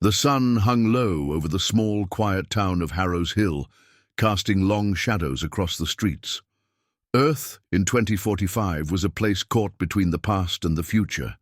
The sun hung low over the small, quiet town of Harrow's Hill, casting long shadows across the streets. Earth, in 2045, was a place caught between the past and the future.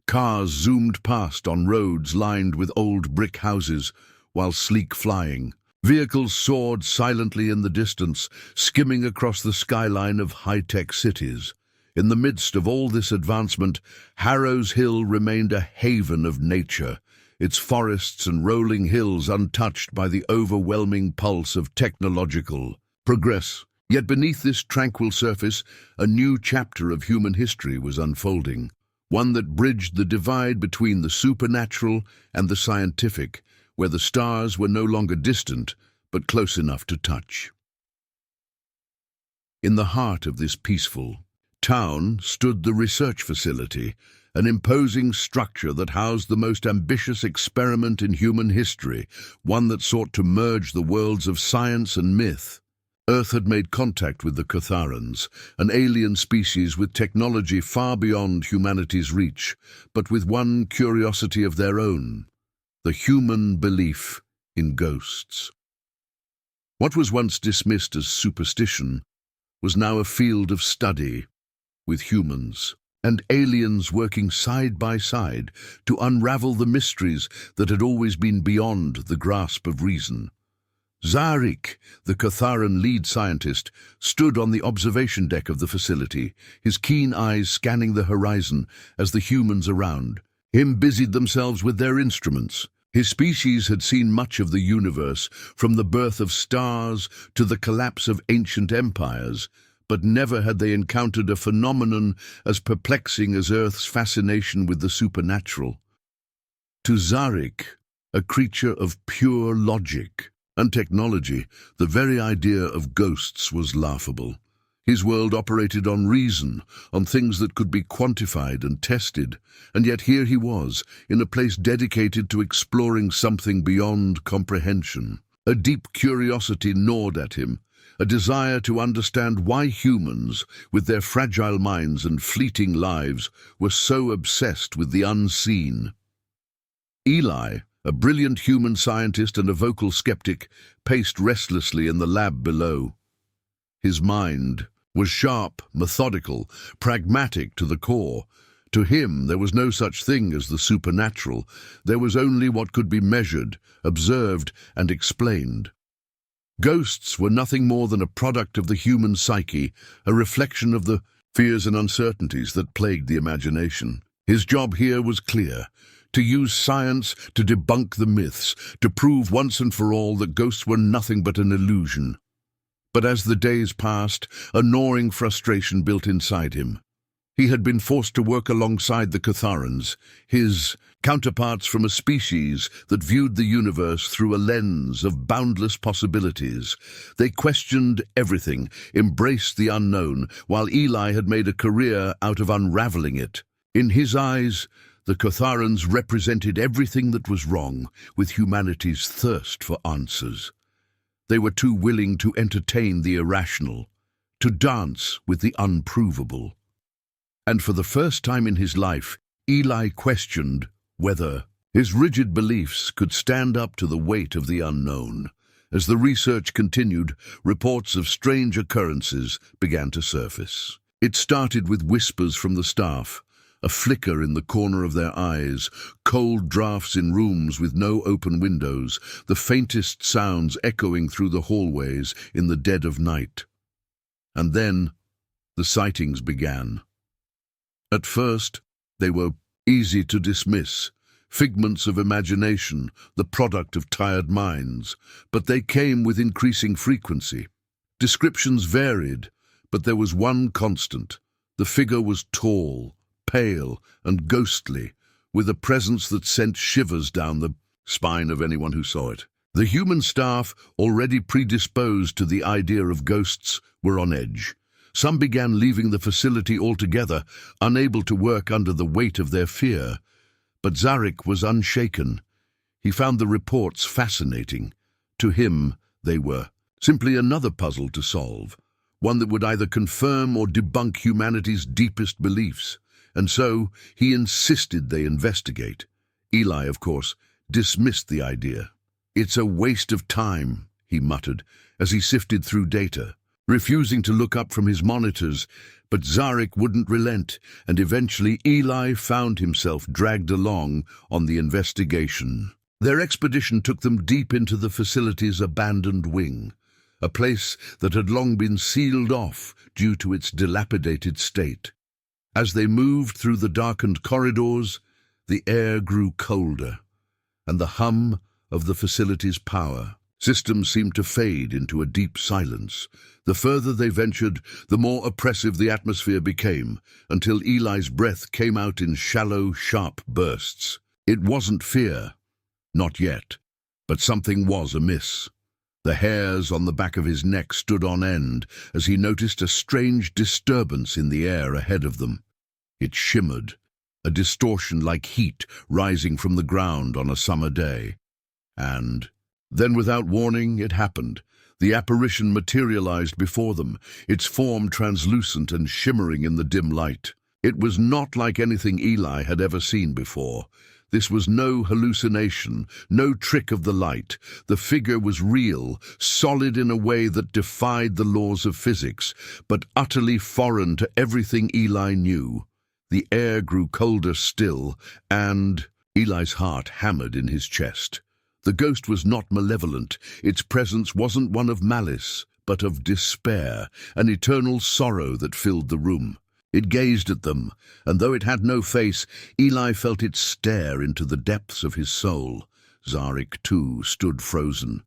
Cars zoomed past on roads lined with old brick houses, while sleek flying. Vehicles soared silently in the distance, skimming across the skyline of high-tech cities. In the midst of all this advancement, Harrow's Hill remained a haven of nature, its forests and rolling hills untouched by the overwhelming pulse of technological progress. Yet beneath this tranquil surface, a new chapter of human history was unfolding, one that bridged the divide between the supernatural and the scientific, where the stars were no longer distant, but close enough to touch. In the heart of this peaceful town stood the research facility, an imposing structure that housed the most ambitious experiment in human history, one that sought to merge the worlds of science and myth. Earth had made contact with the Catharans, an alien species with technology far beyond humanity's reach, but with one curiosity of their own: the human belief in ghosts. What was once dismissed as superstition was now a field of study, with humans and aliens working side by side to unravel the mysteries that had always been beyond the grasp of reason. Zarik, the Catharan lead scientist, stood on the observation deck of the facility, his keen eyes scanning the horizon as the humans around him busied themselves with their instruments. His species had seen much of the universe, from the birth of stars to the collapse of ancient empires, but never had they encountered a phenomenon as perplexing as Earth's fascination with the supernatural. To Zarik, a creature of pure logic and technology, the very idea of ghosts was laughable. His world operated on reason, on things that could be quantified and tested, and yet here he was, in a place dedicated to exploring something beyond comprehension. A deep curiosity gnawed at him, a desire to understand why humans, with their fragile minds and fleeting lives, were so obsessed with the unseen. Eli, a brilliant human scientist and a vocal skeptic, paced restlessly in the lab below. His mind was sharp, methodical, pragmatic to the core. To him, there was no such thing as the supernatural. There was only what could be measured, observed, and explained. Ghosts were nothing more than a product of the human psyche, a reflection of the fears and uncertainties that plagued the imagination. His job here was clear: to use science to debunk the myths, to prove once and for all that ghosts were nothing but an illusion. But as the days passed, a gnawing frustration built inside him. He had been forced to work alongside the Catharans, his counterparts from a species that viewed the universe through a lens of boundless possibilities. They questioned everything, embraced the unknown, while Eli had made a career out of unraveling it. In his eyes, the Catharans represented everything that was wrong with humanity's thirst for answers. They were too willing to entertain the irrational, to dance with the unprovable. And for the first time in his life, Eli questioned whether his rigid beliefs could stand up to the weight of the unknown. As the research continued, reports of strange occurrences began to surface. It started with whispers from the staff, a flicker in the corner of their eyes, cold drafts in rooms with no open windows, the faintest sounds echoing through the hallways in the dead of night. And then the sightings began. At first, they were easy to dismiss, figments of imagination, the product of tired minds, but they came with increasing frequency. Descriptions varied, but there was one constant: the figure was tall, pale and ghostly, with a presence that sent shivers down the spine of anyone who saw it. The human staff, already predisposed to the idea of ghosts, were on edge. Some began leaving the facility altogether, unable to work under the weight of their fear. But Zarik was unshaken. He found the reports fascinating. To him, they were simply another puzzle to solve, one that would either confirm or debunk humanity's deepest beliefs. And so he insisted they investigate. Eli, of course, dismissed the idea. "It's a waste of time," he muttered as he sifted through data, refusing to look up from his monitors. But Zarek wouldn't relent, and eventually Eli found himself dragged along on the investigation. Their expedition took them deep into the facility's abandoned wing, a place that had long been sealed off due to its dilapidated state. As they moved through the darkened corridors, the air grew colder, and the hum of the facility's power systems seemed to fade into a deep silence. The further they ventured, the more oppressive the atmosphere became, until Eli's breath came out in shallow, sharp bursts. It wasn't fear, not yet, but something was amiss. The hairs on the back of his neck stood on end as he noticed a strange disturbance in the air ahead of them. It shimmered, a distortion like heat rising from the ground on a summer day. And then, without warning, it happened. The apparition materialized before them, its form translucent and shimmering in the dim light. It was not like anything Eli had ever seen before. This was no hallucination, no trick of the light. The figure was real, solid in a way that defied the laws of physics, but utterly foreign to everything Eli knew. The air grew colder still, and Eli's heart hammered in his chest. The ghost was not malevolent. Its presence wasn't one of malice, but of despair, an eternal sorrow that filled the room. It gazed at them, and though it had no face, Eli felt it stare into the depths of his soul. Zarek, too, stood frozen.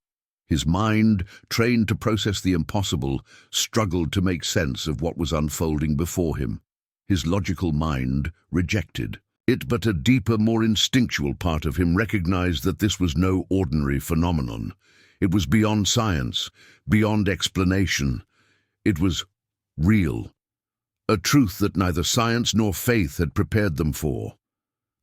His mind, trained to process the impossible, struggled to make sense of what was unfolding before him. His logical mind rejected it, but a deeper, more instinctual part of him recognized that this was no ordinary phenomenon. It was beyond science, beyond explanation. It was real, a truth that neither science nor faith had prepared them for.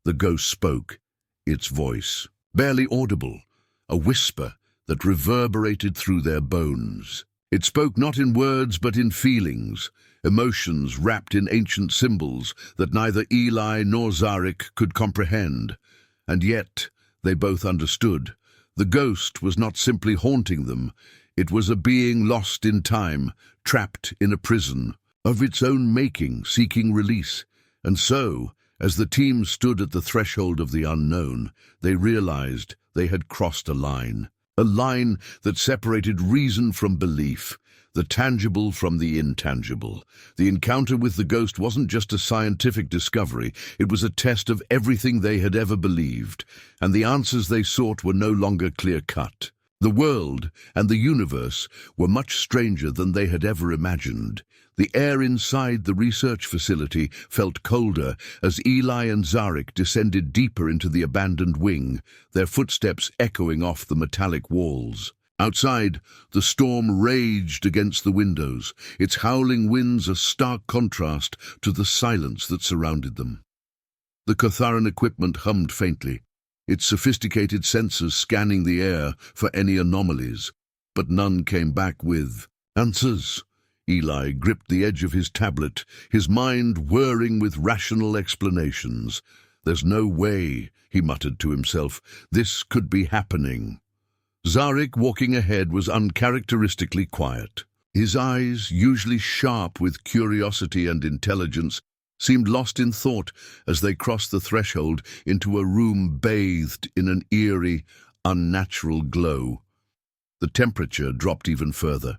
The ghost spoke, its voice barely audible, a whisper that reverberated through their bones. It spoke not in words but in feelings, emotions wrapped in ancient symbols that neither Eli nor Zarek could comprehend. And yet they both understood. The ghost was not simply haunting them. It was a being lost in time, trapped in a prison of its own making, seeking release. And so, as the team stood at the threshold of the unknown, they realized they had crossed a line that separated reason from belief, the tangible from the intangible. The encounter with the ghost wasn't just a scientific discovery, it was a test of everything they had ever believed, and the answers they sought were no longer clear-cut. The world and the universe were much stranger than they had ever imagined. The air inside the research facility felt colder as Eli and Zarek descended deeper into the abandoned wing, their footsteps echoing off the metallic walls. Outside, the storm raged against the windows, its howling winds a stark contrast to the silence that surrounded them. The Catharan equipment hummed faintly, its sophisticated sensors scanning the air for any anomalies, but none came back with answers. Eli gripped the edge of his tablet, his mind whirring with rational explanations. "There's no way," he muttered to himself, "this could be happening." Zarek, walking ahead, was uncharacteristically quiet. His eyes, usually sharp with curiosity and intelligence, seemed lost in thought as they crossed the threshold into a room bathed in an eerie, unnatural glow. The temperature dropped even further.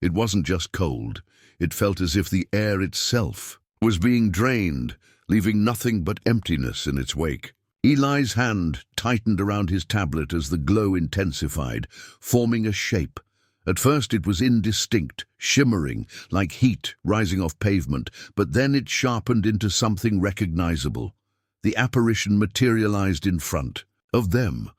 It wasn't just cold, it felt as if the air itself was being drained, leaving nothing but emptiness in its wake. Eli's hand tightened around his tablet as the glow intensified, forming a shape. At first it was indistinct, shimmering, like heat rising off pavement, but then it sharpened into something recognizable. The apparition materialized in front of them,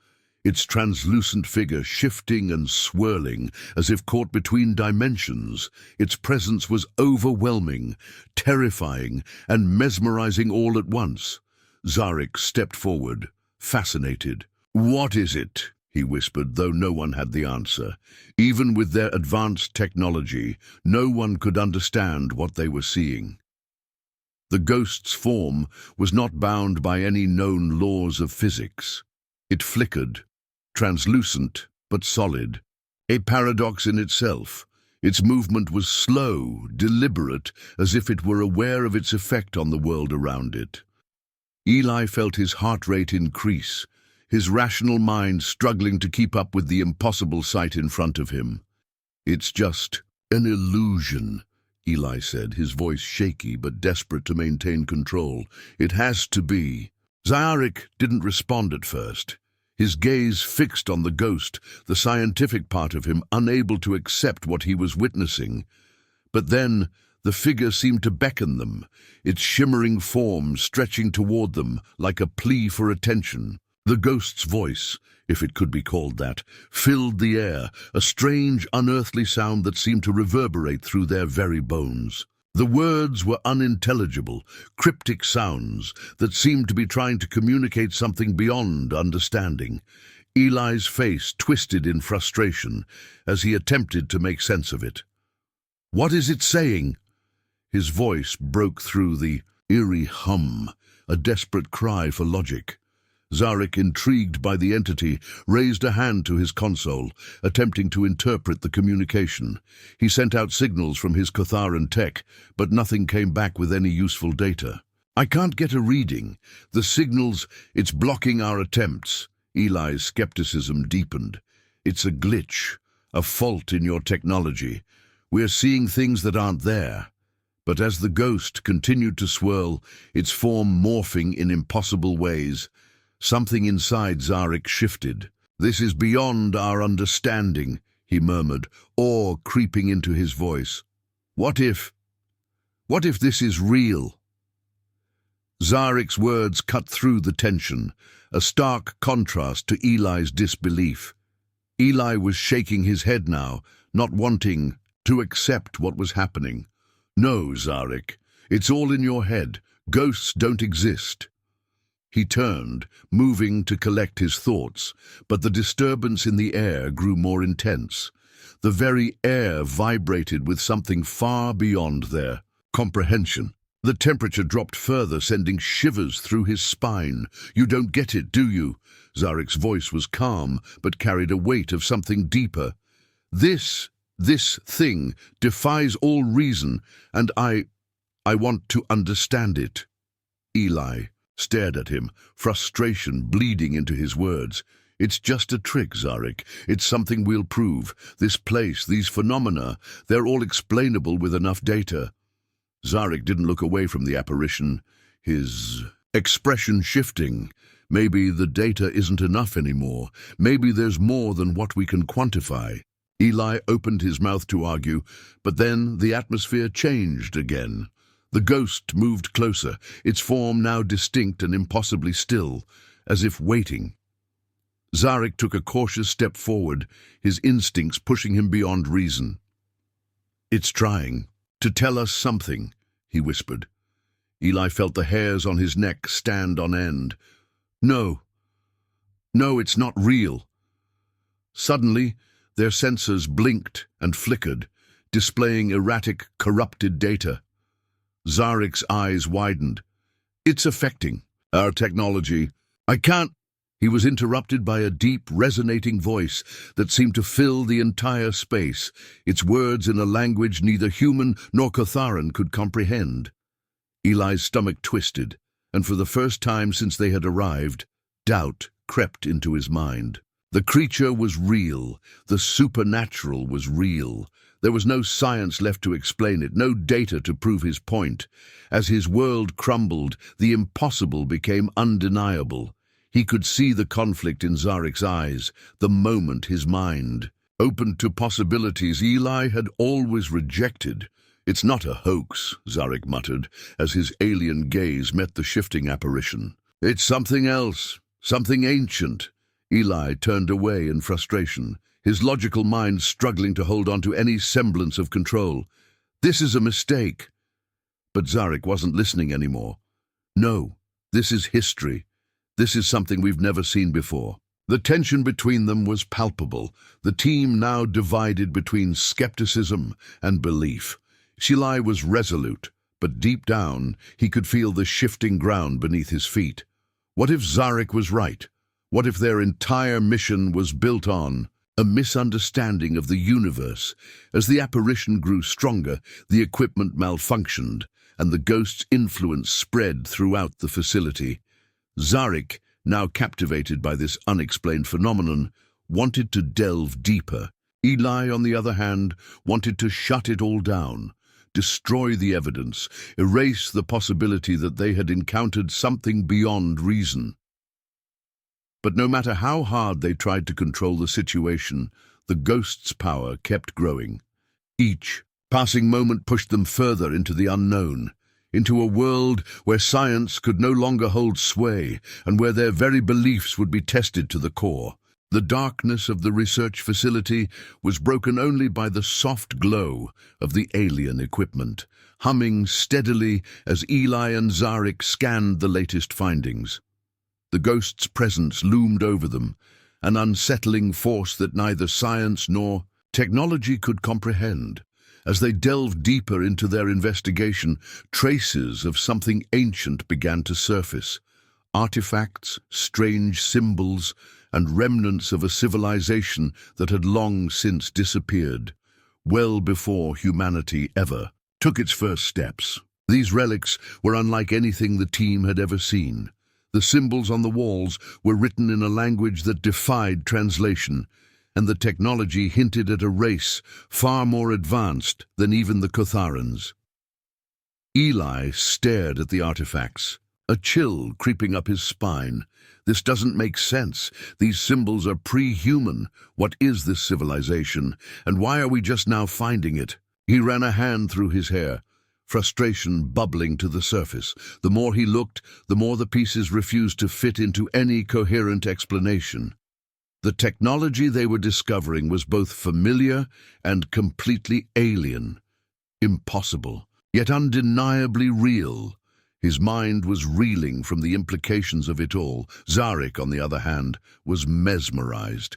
its translucent figure shifting and swirling as if caught between dimensions. Its presence was overwhelming, terrifying, and mesmerizing all at once. Zarek stepped forward, fascinated. "What is it?" he whispered, though no one had the answer. Even with their advanced technology, no one could understand what they were seeing. The ghost's form was not bound by any known laws of physics. It flickered, translucent but solid. A paradox in itself. Its movement was slow, deliberate, as if it were aware of its effect on the world around it. Eli felt his heart rate increase, his rational mind struggling to keep up with the impossible sight in front of him. "It's just an illusion," Eli said, his voice shaky but desperate to maintain control. "It has to be." Zarek didn't respond at first, his gaze fixed on the ghost, the scientific part of him unable to accept what he was witnessing. But then the figure seemed to beckon them, its shimmering form stretching toward them like a plea for attention. The ghost's voice, if it could be called that, filled the air, a strange, unearthly sound that seemed to reverberate through their very bones. The words were unintelligible, cryptic sounds that seemed to be trying to communicate something beyond understanding. Eli's face twisted in frustration as he attempted to make sense of it. "What is it saying?" His voice broke through the eerie hum, a desperate cry for logic. Zarek, intrigued by the entity, raised a hand to his console, attempting to interpret the communication. He sent out signals from his Catharan tech, but nothing came back with any useful data. "I can't get a reading. The signals, it's blocking our attempts." Eli's skepticism deepened. "It's a glitch, a fault in your technology. We're seeing things that aren't there." But as the ghost continued to swirl, its form morphing in impossible ways, something inside Zarek shifted. "This is beyond our understanding," he murmured, awe creeping into his voice. What if this is real?" Zarek's words cut through the tension, a stark contrast to Eli's disbelief. Eli was shaking his head now, not wanting to accept what was happening. "No, Zarek, it's all in your head. Ghosts don't exist." He turned, moving to collect his thoughts, but the disturbance in the air grew more intense. The very air vibrated with something far beyond their comprehension. The temperature dropped further, sending shivers through his spine. "You don't get it, do you?" Zarek's voice was calm, but carried a weight of something deeper. This thing defies all reason, and I want to understand it." Eli stared at him, frustration bleeding into his words. "It's just a trick, Zarek. It's something we'll prove. This place, these phenomena, they're all explainable with enough data." Zarek didn't look away from the apparition, his expression shifting. "Maybe the data isn't enough anymore. Maybe there's more than what we can quantify." Eli opened his mouth to argue, but then the atmosphere changed again. The ghost moved closer, its form now distinct and impossibly still, as if waiting. Zarek took a cautious step forward, his instincts pushing him beyond reason. "It's trying to tell us something," he whispered. Eli felt the hairs on his neck stand on end. No, it's not real." Suddenly, their sensors blinked and flickered, displaying erratic, corrupted data. Zarek's eyes widened. "It's affecting our technology. I can't—" He was interrupted by a deep, resonating voice that seemed to fill the entire space, its words in a language neither human nor Catharan could comprehend. Eli's stomach twisted, and for the first time since they had arrived, doubt crept into his mind. The creature was real. The supernatural was real. There was no science left to explain it, no data to prove his point. As his world crumbled, the impossible became undeniable. He could see the conflict in Zarek's eyes, the moment his mind opened to possibilities Eli had always rejected. "It's not a hoax," Zarek muttered, as his alien gaze met the shifting apparition. "It's something else, something ancient." Eli turned away in frustration, his logical mind struggling to hold on to any semblance of control. "This is a mistake." But Zarek wasn't listening anymore. "No, this is history. This is something we've never seen before." The tension between them was palpable, the team now divided between skepticism and belief. Eli was resolute, but deep down he could feel the shifting ground beneath his feet. What if Zarek was right? What if their entire mission was built on a misunderstanding of the universe? As the apparition grew stronger, the equipment malfunctioned, and the ghost's influence spread throughout the facility. Zarek, now captivated by this unexplained phenomenon, wanted to delve deeper. Eli, on the other hand, wanted to shut it all down, destroy the evidence, erase the possibility that they had encountered something beyond reason. But no matter how hard they tried to control the situation, the ghost's power kept growing. Each passing moment pushed them further into the unknown, into a world where science could no longer hold sway and where their very beliefs would be tested to the core. The darkness of the research facility was broken only by the soft glow of the alien equipment, humming steadily as Eli and Zarek scanned the latest findings. The ghost's presence loomed over them, an unsettling force that neither science nor technology could comprehend. As they delved deeper into their investigation, traces of something ancient began to surface. Artifacts, strange symbols, and remnants of a civilization that had long since disappeared, well before humanity ever took its first steps. These relics were unlike anything the team had ever seen. The symbols on the walls were written in a language that defied translation, and the technology hinted at a race far more advanced than even the Kotharans. Eli stared at the artifacts, a chill creeping up his spine. This doesn't make sense. These symbols are pre-human. What is this civilization, and why are we just now finding it? He ran a hand through his hair, frustration bubbling to the surface. The more he looked, the more the pieces refused to fit into any coherent explanation. The technology they were discovering was both familiar and completely alien. Impossible, yet undeniably real. His mind was reeling from the implications of it all. Zarek, on the other hand, was mesmerized.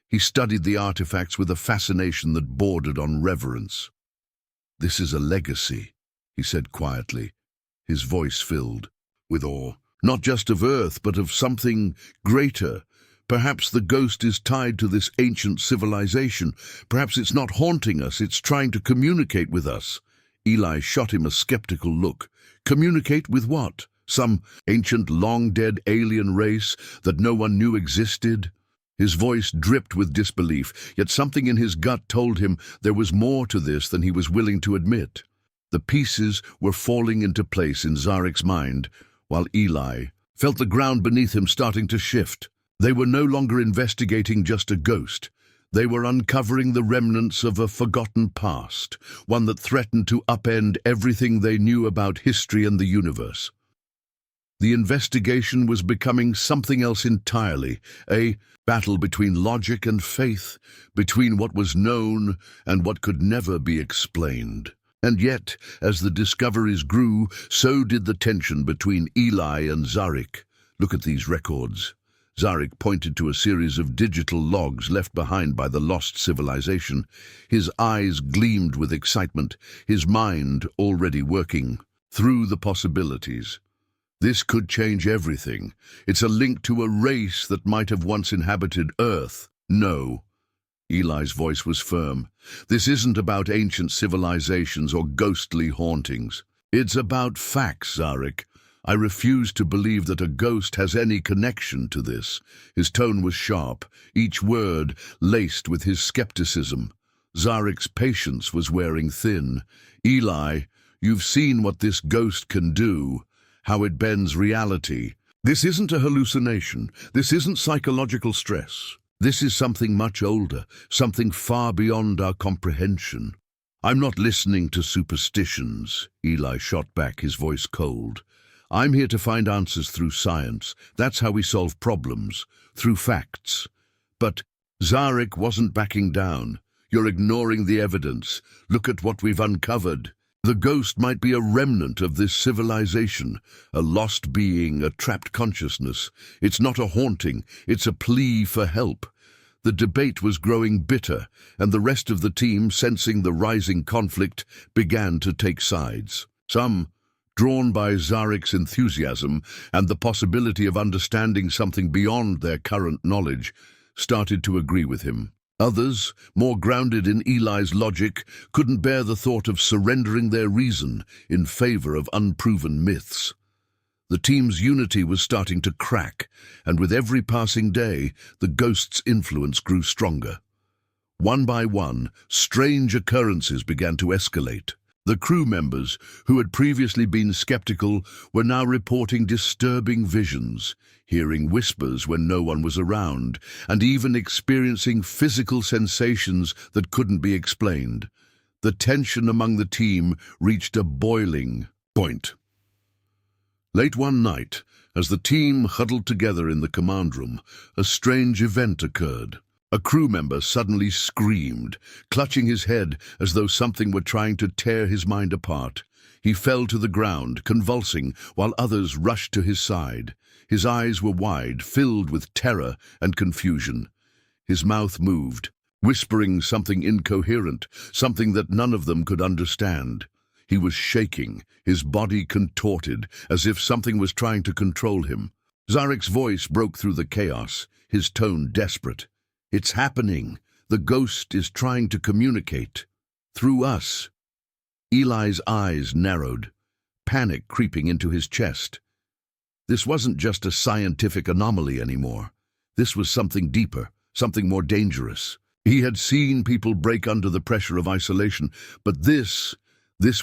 He studied the artifacts with a fascination that bordered on reverence. "This is a legacy," he said quietly, his voice filled with awe. "Not just of Earth, but of something greater. Perhaps the ghost is tied to this ancient civilization. Perhaps it's not haunting us, it's trying to communicate with us." Eli shot him a skeptical look. Communicate with what? Some ancient, long-dead alien race that no one knew existed? His voice dripped with disbelief, yet something in his gut told him there was more to this than he was willing to admit. The pieces were falling into place in Zarek's mind, while Eli felt the ground beneath him starting to shift. They were no longer investigating just a ghost. They were uncovering the remnants of a forgotten past, one that threatened to upend everything they knew about history and the universe. The investigation was becoming something else entirely, a battle between logic and faith, between what was known and what could never be explained. And yet, as the discoveries grew, so did the tension between Eli and Zarek. "Look at these records." Zarek pointed to a series of digital logs left behind by the lost civilization. His eyes gleamed with excitement, his mind already working through the possibilities. "This could change everything. It's a link to a race that might have once inhabited Earth." "No." Eli's voice was firm. "This isn't about ancient civilizations or ghostly hauntings. It's about facts, Zarek. I refuse to believe that a ghost has any connection to this." His tone was sharp, each word laced with his skepticism. Zarek's patience was wearing thin. "Eli, you've seen what this ghost can do, how it bends reality. This isn't a hallucination. This isn't psychological stress. This is something much older, something far beyond our comprehension." "I'm not listening to superstitions," Eli shot back, his voice cold. "I'm here to find answers through science. That's how we solve problems, through facts." But Zarek wasn't backing down. "You're ignoring the evidence. Look at what we've uncovered. The ghost might be a remnant of this civilization, a lost being, a trapped consciousness. It's not a haunting, it's a plea for help." The debate was growing bitter, and the rest of the team, sensing the rising conflict, began to take sides. Some drawn by Zarek's enthusiasm and the possibility of understanding something beyond their current knowledge, started to agree with him. Others, more grounded in Eli's logic, couldn't bear the thought of surrendering their reason in favor of unproven myths. The team's unity was starting to crack, and with every passing day, the ghost's influence grew stronger. One by one, strange occurrences began to escalate. The crew members, who had previously been skeptical, were now reporting disturbing visions, hearing whispers when no one was around, and even experiencing physical sensations that couldn't be explained. The tension among the team reached a boiling point. Late one night, as the team huddled together in the command room, a strange event occurred. A crew member suddenly screamed, clutching his head as though something were trying to tear his mind apart. He fell to the ground, convulsing, while others rushed to his side. His eyes were wide, filled with terror and confusion. His mouth moved, whispering something incoherent, something that none of them could understand. He was shaking, his body contorted, as if something was trying to control him. Zarek's voice broke through the chaos, his tone desperate. "It's happening. The ghost is trying to communicate. Through us." Eli's eyes narrowed, panic creeping into his chest. This wasn't just a scientific anomaly anymore. This was something deeper, something more dangerous. He had seen people break under the pressure of isolation, but this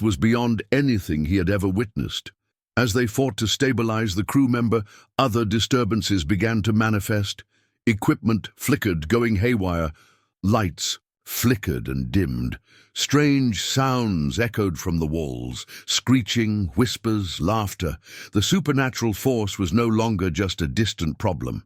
was beyond anything he had ever witnessed. As they fought to stabilize the crew member, other disturbances began to manifest. Equipment flickered, going haywire. Lights flickered and dimmed. Strange sounds echoed from the walls, screeching, whispers, laughter. The supernatural force was no longer just a distant problem.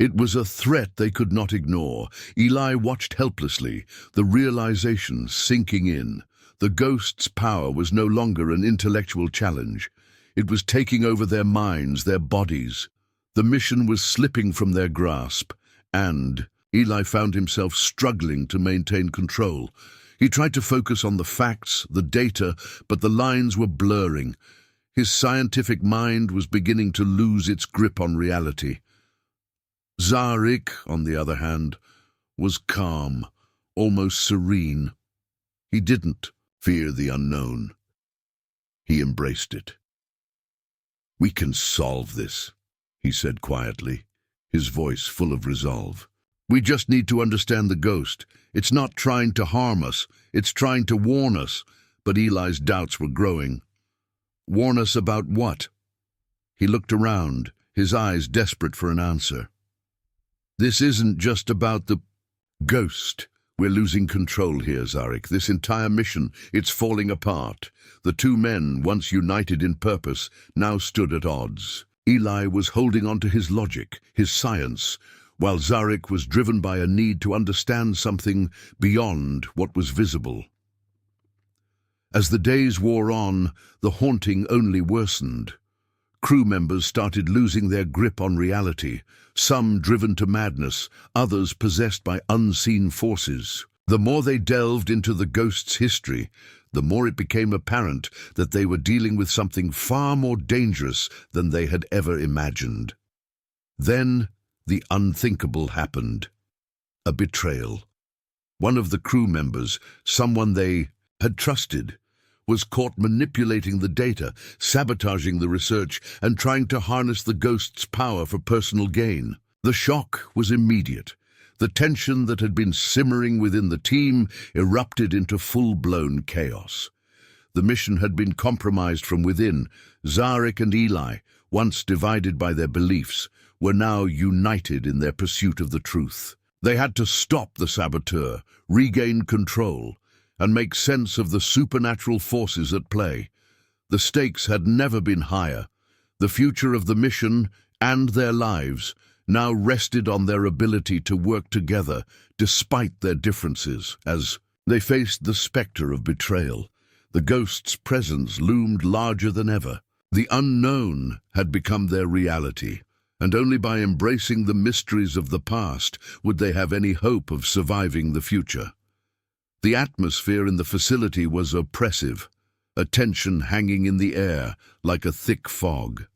It was a threat they could not ignore. Eli watched helplessly, the realization sinking in. The ghost's power was no longer an intellectual challenge. It was taking over their minds, their bodies. The mission was slipping from their grasp, and Eli found himself struggling to maintain control. He tried to focus on the facts, the data, but the lines were blurring. His scientific mind was beginning to lose its grip on reality. Zarek, on the other hand, was calm, almost serene. He didn't fear the unknown. He embraced it. "We can solve this," he said quietly, his voice full of resolve. "We just need to understand the ghost. It's not trying to harm us, it's trying to warn us." But Eli's doubts were growing. Warn us about what? He looked around, his eyes desperate for an answer. "This isn't just about the ghost. We're losing control here, Zarek. This entire mission, it's falling apart." The two men, once united in purpose, now stood at odds. Eli was holding on to his logic, his science, while Zarek was driven by a need to understand something beyond what was visible. As the days wore on, the haunting only worsened. Crew members started losing their grip on reality, some driven to madness, others possessed by unseen forces. The more they delved into the ghost's history, the more it became apparent that they were dealing with something far more dangerous than they had ever imagined. Then the unthinkable happened. A betrayal. One of the crew members, someone they had trusted, was caught manipulating the data, sabotaging the research, and trying to harness the ghost's power for personal gain. The shock was immediate. The tension that had been simmering within the team erupted into full-blown chaos. The mission had been compromised from within. Zarek and Eli, once divided by their beliefs, were now united in their pursuit of the truth. They had to stop the saboteur, regain control, and make sense of the supernatural forces at play. The stakes had never been higher. The future of the mission and their lives now rested on their ability to work together despite their differences. As they faced the specter of betrayal, the ghost's presence loomed larger than ever. The unknown had become their reality, and only by embracing the mysteries of the past would they have any hope of surviving the future. The atmosphere in the facility was oppressive. a tension hanging in the air like a thick fog.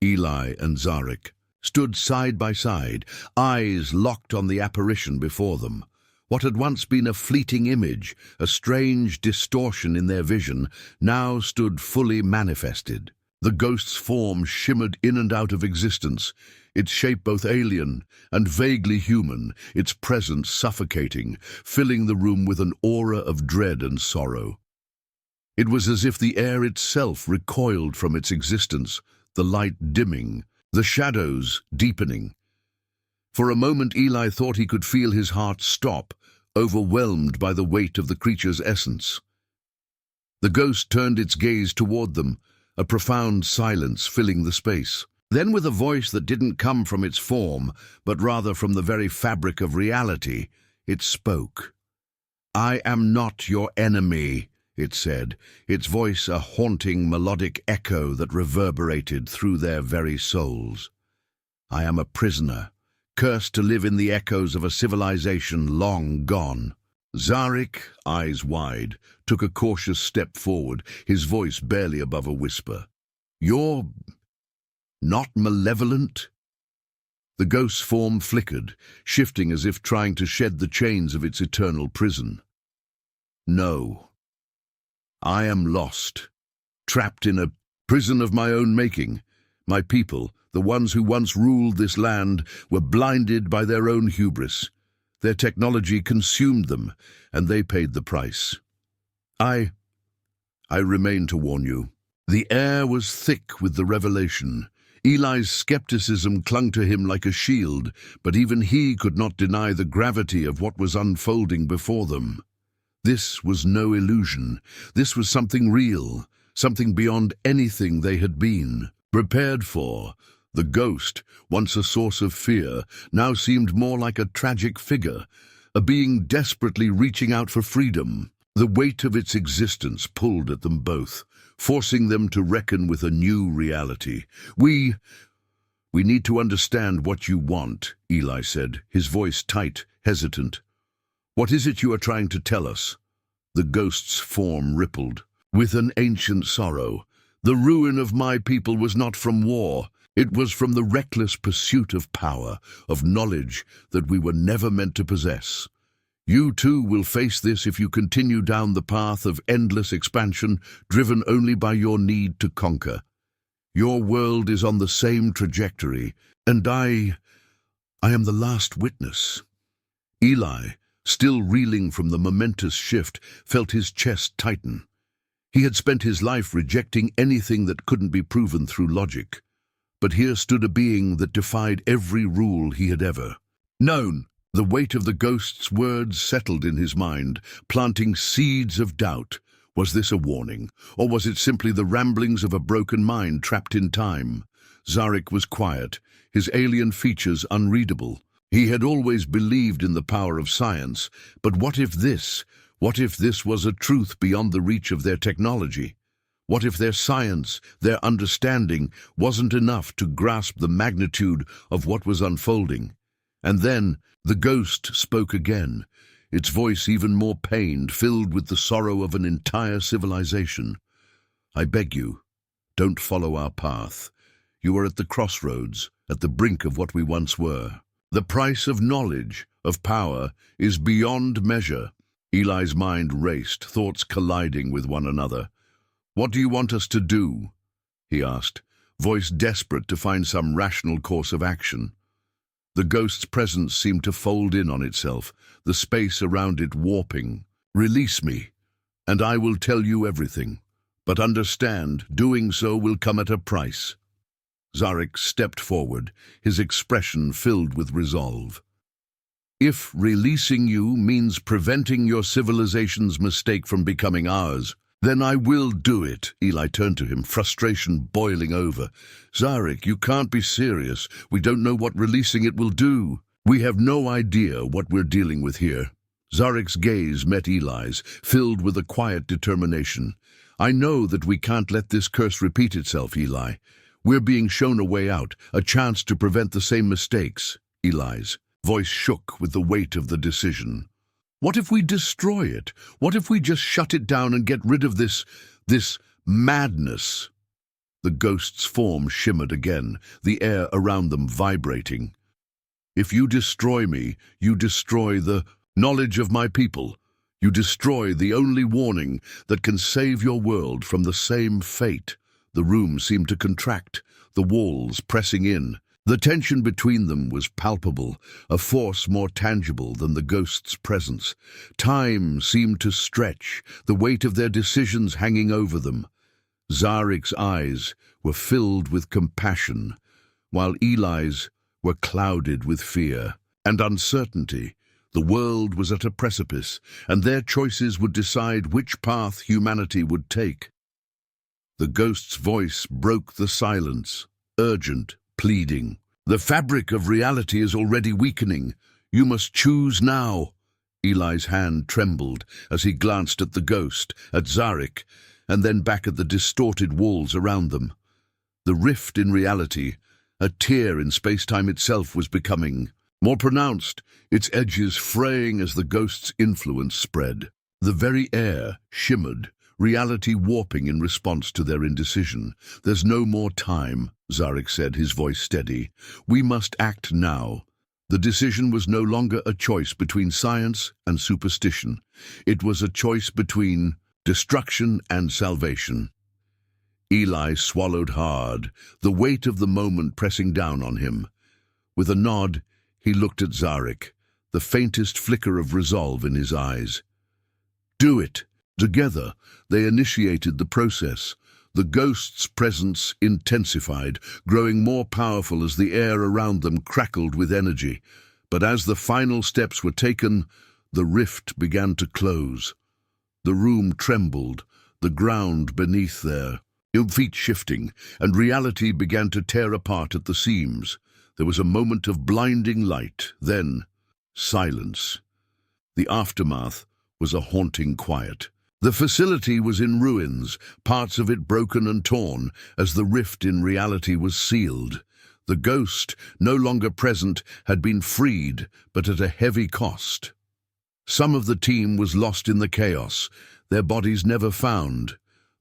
Eli and Zarek stood side by side, eyes locked on the apparition before them. What had once been a fleeting image, a strange distortion in their vision, now stood fully manifested. The ghost's form shimmered in and out of existence, its shape both alien and vaguely human, its presence suffocating, filling the room with an aura of dread and sorrow. It was as if the air itself recoiled from its existence, the light dimming, the shadows deepening. For a moment Eli thought he could feel his heart stop, overwhelmed by the weight of the creature's essence. The ghost turned its gaze toward them, a profound silence filling the space. Then, with a voice that didn't come from its form, but rather from the very fabric of reality, it spoke. "I am not your enemy," it said, its voice a haunting melodic echo that reverberated through their very souls. "I am a prisoner, cursed to live in the echoes of a civilization long gone." Zarek, eyes wide, took a cautious step forward, his voice barely above a whisper. "You're not malevolent?" The ghost's form flickered, shifting as if trying to shed the chains of its eternal prison. "No. I am lost, trapped in a prison of my own making. My people, the ones who once ruled this land, were blinded by their own hubris. Their technology consumed them, and they paid the price. I remain to warn you." The air was thick with the revelation. Eli's skepticism clung to him like a shield, but even he could not deny the gravity of what was unfolding before them. This was no illusion. This was something real, something beyond anything they had been prepared for. The ghost, once a source of fear, now seemed more like a tragic figure, a being desperately reaching out for freedom. The weight of its existence pulled at them both, forcing them to reckon with a new reality. We need to understand what you want," Eli said, his voice tight, hesitant. "What is it you are trying to tell us?" The ghost's form rippled. "With an ancient sorrow. The ruin of my people was not from war. It was from the reckless pursuit of power, of knowledge that we were never meant to possess. You too will face this if you continue down the path of endless expansion, driven only by your need to conquer. Your world is on the same trajectory, and I am the last witness." Eli, still reeling from the momentous shift, felt his chest tighten. He had spent his life rejecting anything that couldn't be proven through logic. But here stood a being that defied every rule he had ever known. The weight of the ghost's words settled in his mind, planting seeds of doubt. Was this a warning, or was it simply the ramblings of a broken mind trapped in time? Zarek was quiet, his alien features unreadable. He had always believed in the power of science, but what if this was a truth beyond the reach of their technology? What if their science, their understanding, wasn't enough to grasp the magnitude of what was unfolding? And then the ghost spoke again, its voice even more pained, filled with the sorrow of an entire civilization. "I beg you, don't follow our path. You are at the crossroads, at the brink of what we once were. The price of knowledge, of power, is beyond measure." Eli's mind raced, thoughts colliding with one another. "What do you want us to do?" he asked, voice desperate to find some rational course of action. The ghost's presence seemed to fold in on itself, the space around it warping. "Release me, and I will tell you everything. But understand, doing so will come at a price." Zarek stepped forward, his expression filled with resolve. "If releasing you means preventing your civilization's mistake from becoming ours, then I will do it." Eli turned to him, frustration boiling over. "Zarek, you can't be serious. We don't know what releasing it will do. We have no idea what we're dealing with here." Zarek's gaze met Eli's, filled with a quiet determination. "I know that we can't let this curse repeat itself, Eli. We're being shown a way out, a chance to prevent the same mistakes." Eli's voice shook with the weight of the decision. "What if we destroy it? What if we just shut it down and get rid of this This madness. The ghost's form shimmered again, the air around them vibrating. If you destroy me, you destroy the knowledge of my people. You destroy the only warning that can save your world from the same fate. The room seemed to contract, the walls pressing in. The tension between them was palpable, a force more tangible than the ghost's presence. Time seemed to stretch, the weight of their decisions hanging over them. Zarek's eyes were filled with compassion, while Eli's were clouded with fear and uncertainty. The world was at a precipice, and their choices would decide which path humanity would take. The ghost's voice broke the silence, urgent, pleading. The fabric of reality is already weakening. You must choose now. Eli's hand trembled as he glanced at the ghost, at Zarek, and then back at the distorted walls around them. The rift in reality, a tear in space-time itself, was becoming more pronounced, its edges fraying as the ghost's influence spread. The very air shimmered, reality warping in response to their indecision. There's no more time, Zarek said, his voice steady. We must act now. The decision was no longer a choice between science and superstition. It was a choice between destruction and salvation. Eli swallowed hard, the weight of the moment pressing down on him. With a nod, he looked at Zarek, the faintest flicker of resolve in his eyes. Do it. Together, they initiated the process. The ghost's presence intensified, growing more powerful as the air around them crackled with energy. But as the final steps were taken, the rift began to close. The room trembled, the ground beneath their feet shifting, and reality began to tear apart at the seams. There was a moment of blinding light, then silence. The aftermath was a haunting quiet. The facility was in ruins, parts of it broken and torn, as the rift in reality was sealed. The ghost, no longer present, had been freed, but at a heavy cost. Some of the team was lost in the chaos, their bodies never found.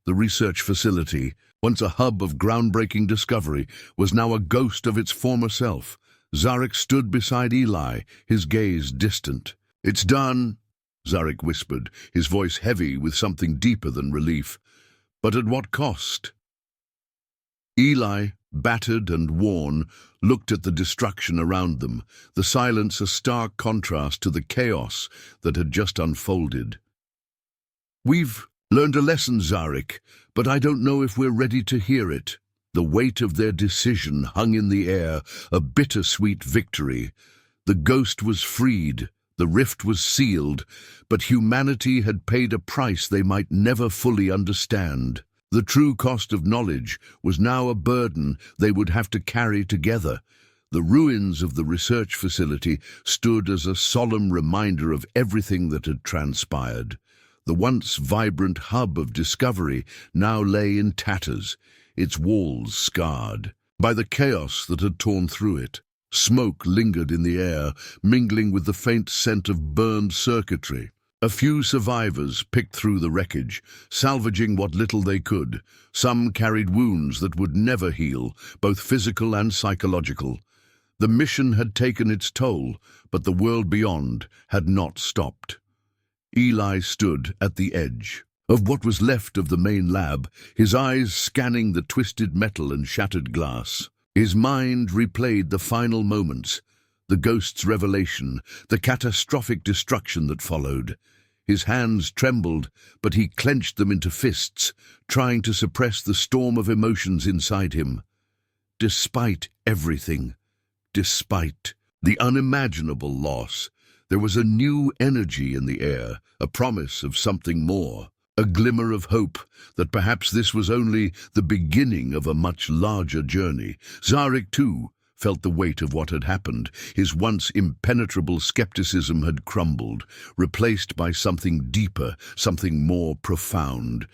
The research facility, once a hub of groundbreaking discovery, was now a ghost of its former self. Zarek stood beside Eli, his gaze distant. It's done, Zarek whispered, his voice heavy with something deeper than relief. But at what cost? Eli, battered and worn, looked at the destruction around them, the silence a stark contrast to the chaos that had just unfolded. We've learned a lesson, Zarek, but I don't know if we're ready to hear it. The weight of their decision hung in the air, a bittersweet victory. The ghost was freed, the rift was sealed, but humanity had paid a price they might never fully understand. The true cost of knowledge was now a burden they would have to carry together. The ruins of the research facility stood as a solemn reminder of everything that had transpired. The once vibrant hub of discovery now lay in tatters, its walls scarred by the chaos that had torn through it. Smoke lingered in the air, mingling with the faint scent of burned circuitry. A few survivors picked through the wreckage, salvaging what little they could. Some carried wounds that would never heal, both physical and psychological. The mission had taken its toll, but the world beyond had not stopped. Eli stood at the edge of what was left of the main lab, his eyes scanning the twisted metal and shattered glass. His mind replayed the final moments, the ghost's revelation, the catastrophic destruction that followed. His hands trembled, but he clenched them into fists, trying to suppress the storm of emotions inside him. Despite everything, despite the unimaginable loss, there was a new energy in the air, a promise of something more, a glimmer of hope that perhaps this was only the beginning of a much larger journey. Zarek, too, felt the weight of what had happened. His once impenetrable skepticism had crumbled, replaced by something deeper, something more profound.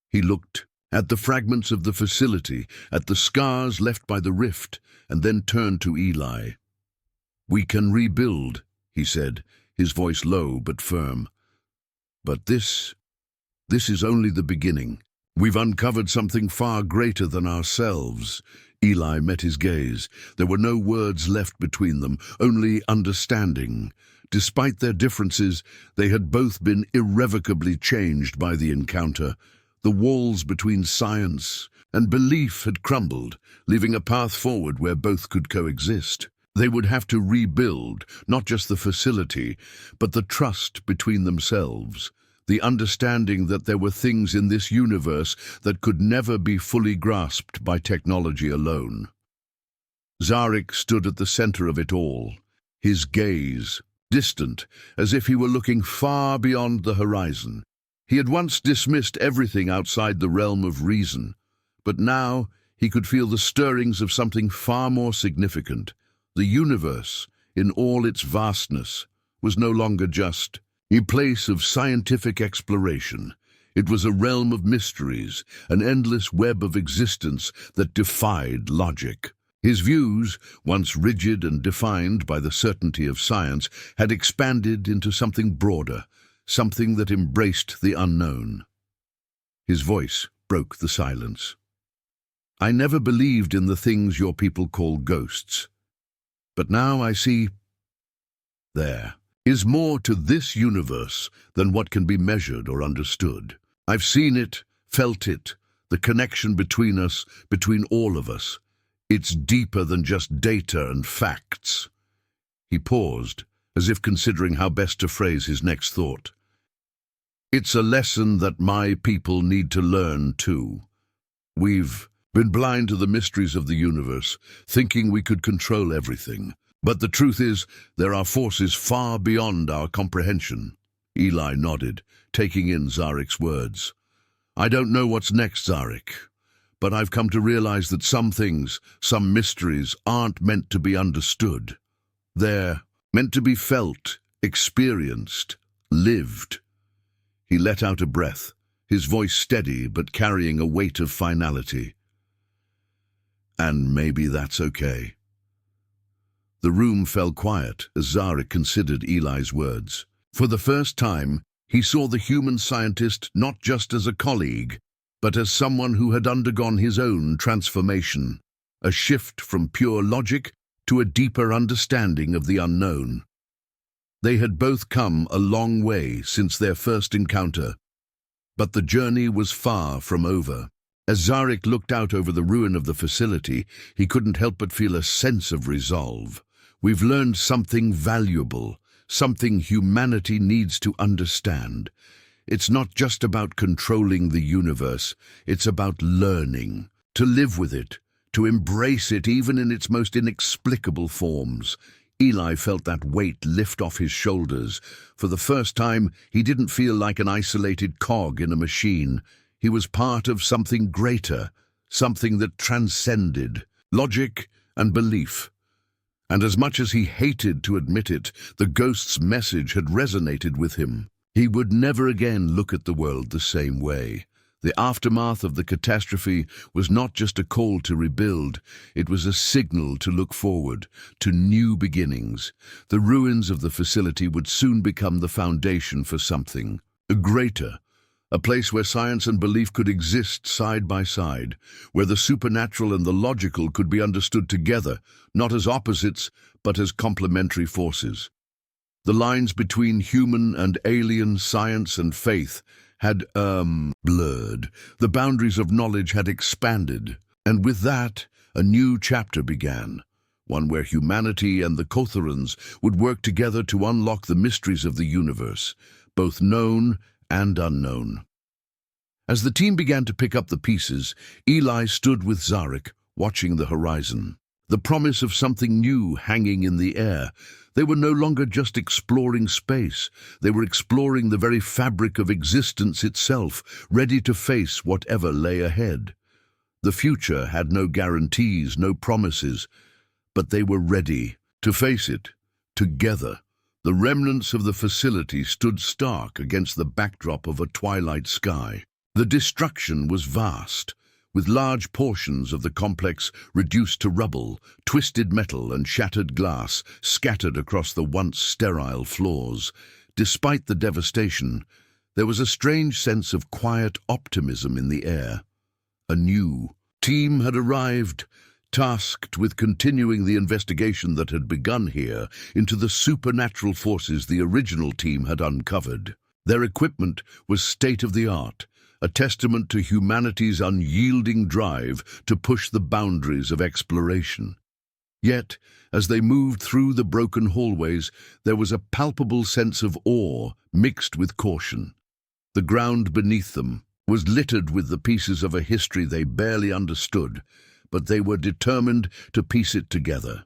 He looked at the fragments of the facility, at the scars left by the rift, and then turned to Eli. "We can rebuild," he said, his voice low but firm. "But this is only the beginning." We've uncovered something far greater than ourselves. Eli met his gaze. There were no words left between them, only understanding. Despite their differences, they had both been irrevocably changed by the encounter. The walls between science and belief had crumbled, leaving a path forward where both could coexist. They would have to rebuild, not just the facility, but the trust between themselves, the understanding that there were things in this universe that could never be fully grasped by technology alone. Zarek stood at the center of it all, his gaze distant, as if he were looking far beyond the horizon. He had once dismissed everything outside the realm of reason, but now he could feel the stirrings of something far more significant. The universe, in all its vastness, was no longer just a place of scientific exploration. It was a realm of mysteries, an endless web of existence that defied logic. His views, once rigid and defined by the certainty of science, had expanded into something broader, something that embraced the unknown. His voice broke the silence. "I never believed in the things your people call ghosts. But now I see there is more to this universe than what can be measured or understood. I've seen it, felt it, the connection between us, between all of us. It's deeper than just data and facts." He paused, as if considering how best to phrase his next thought. "It's a lesson that my people need to learn too. We've been blind to the mysteries of the universe, thinking we could control everything. But the truth is, there are forces far beyond our comprehension." Eli nodded, taking in Zarek's words. "I don't know what's next, Zarek, but I've come to realize that some things, some mysteries, aren't meant to be understood. They're meant to be felt, experienced, lived." He let out a breath, his voice steady but carrying a weight of finality. "And maybe that's okay." The room fell quiet as Zarek considered Eli's words. For the first time, he saw the human scientist not just as a colleague, but as someone who had undergone his own transformation, a shift from pure logic to a deeper understanding of the unknown. They had both come a long way since their first encounter, but the journey was far from over. As Zarek looked out over the ruin of the facility, he couldn't help but feel a sense of resolve. We've learned something valuable, something humanity needs to understand. It's not just about controlling the universe, it's about learning, to live with it, to embrace it even in its most inexplicable forms. Eli felt that weight lift off his shoulders. For the first time, he didn't feel like an isolated cog in a machine. He was part of something greater, something that transcended logic and belief. And as much as he hated to admit it, the ghost's message had resonated with him. He would never again look at the world the same way. The aftermath of the catastrophe was not just a call to rebuild, it was a signal to look forward, to new beginnings. The ruins of the facility would soon become the foundation for something greater, a place where science and belief could exist side by side, where the supernatural and the logical could be understood together, not as opposites, but as complementary forces. The lines between human and alien science and faith had, blurred. The boundaries of knowledge had expanded, and with that, a new chapter began, one where humanity and the Kotharans would work together to unlock the mysteries of the universe, both known and unknown. As the team began to pick up the pieces, Eli stood with Zarek, watching the horizon. The promise of something new hanging in the air. They were no longer just exploring space. They were exploring the very fabric of existence itself, ready to face whatever lay ahead. The future had no guarantees, no promises, but they were ready to face it, together. The remnants of the facility stood stark against the backdrop of a twilight sky. The destruction was vast, with large portions of the complex reduced to rubble, twisted metal and shattered glass scattered across the once sterile floors. Despite the devastation, There was a strange sense of quiet optimism in the air. A new team had arrived, tasked with continuing the investigation that had begun here into the supernatural forces the original team had uncovered. Their equipment was state-of-the-art, a testament to humanity's unyielding drive to push the boundaries of exploration. Yet, as they moved through the broken hallways, there was a palpable sense of awe mixed with caution. The ground beneath them was littered with the pieces of a history they barely understood, but they were determined to piece it together.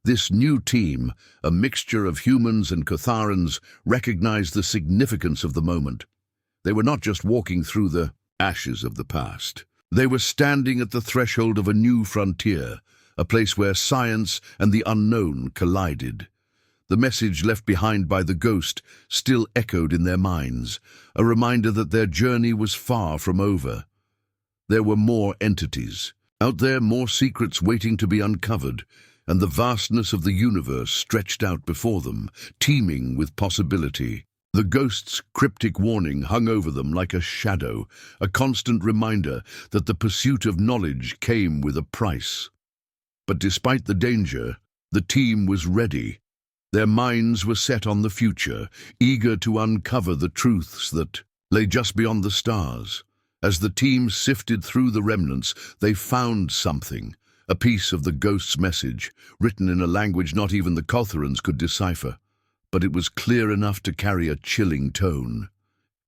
This new team, a mixture of humans and Catharans, recognized the significance of the moment. They were not just walking through the ashes of the past. They were standing at the threshold of a new frontier, a place where science and the unknown collided. The message left behind by the ghost still echoed in their minds, a reminder that their journey was far from over. There were more entities. Out there, more secrets waiting to be uncovered, and the vastness of the universe stretched out before them, teeming with possibility. The ghost's cryptic warning hung over them like a shadow, a constant reminder that the pursuit of knowledge came with a price. But despite the danger, the team was ready. Their minds were set on the future, eager to uncover the truths that lay just beyond the stars. As the team sifted through the remnants, they found something, a piece of the ghost's message, written in a language not even the Catharans could decipher. But it was clear enough to carry a chilling tone.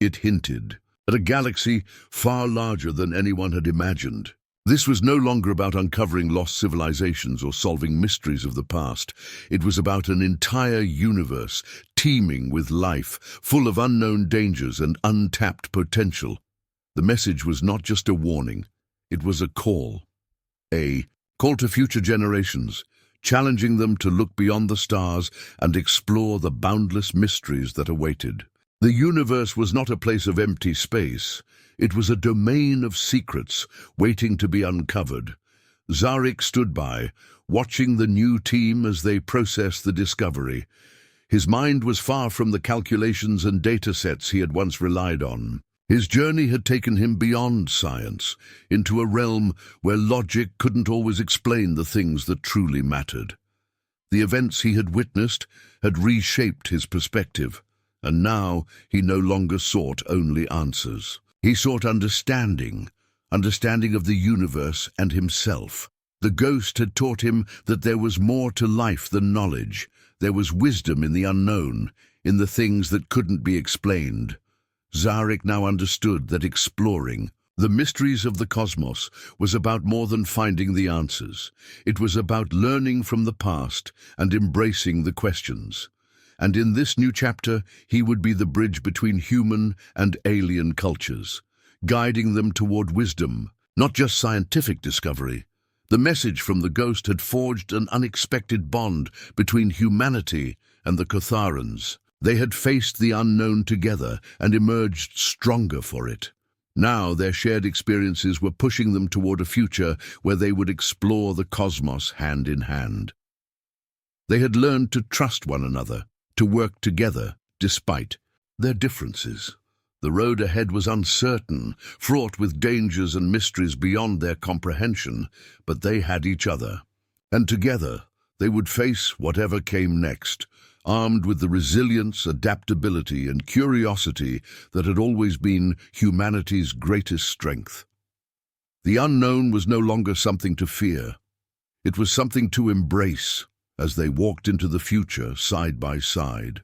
It hinted at a galaxy far larger than anyone had imagined. This was no longer about uncovering lost civilizations or solving mysteries of the past. It was about an entire universe, teeming with life, full of unknown dangers and untapped potential. The message was not just a warning, it was a call. A call to future generations, challenging them to look beyond the stars and explore the boundless mysteries that awaited. The universe was not a place of empty space. It was a domain of secrets waiting to be uncovered. Zarek stood by, watching the new team as they processed the discovery. His mind was far from the calculations and data sets he had once relied on. His journey had taken him beyond science, into a realm where logic couldn't always explain the things that truly mattered. The events he had witnessed had reshaped his perspective, and now he no longer sought only answers. He sought understanding of the universe and himself. The ghost had taught him that there was more to life than knowledge. There was wisdom in the unknown, in the things that couldn't be explained. Zarek now understood that exploring the mysteries of the cosmos was about more than finding the answers. It was about learning from the past and embracing the questions. And in this new chapter, he would be the bridge between human and alien cultures, guiding them toward wisdom, not just scientific discovery. The message from the ghost had forged an unexpected bond between humanity and the Catharans. They had faced the unknown together and emerged stronger for it. Now their shared experiences were pushing them toward a future where they would explore the cosmos hand in hand. They had learned to trust one another, to work together despite their differences. The road ahead was uncertain, fraught with dangers and mysteries beyond their comprehension, but they had each other. And together they would face whatever came next, armed with the resilience, adaptability, and curiosity that had always been humanity's greatest strength. The unknown was no longer something to fear. It was something to embrace as they walked into the future side by side.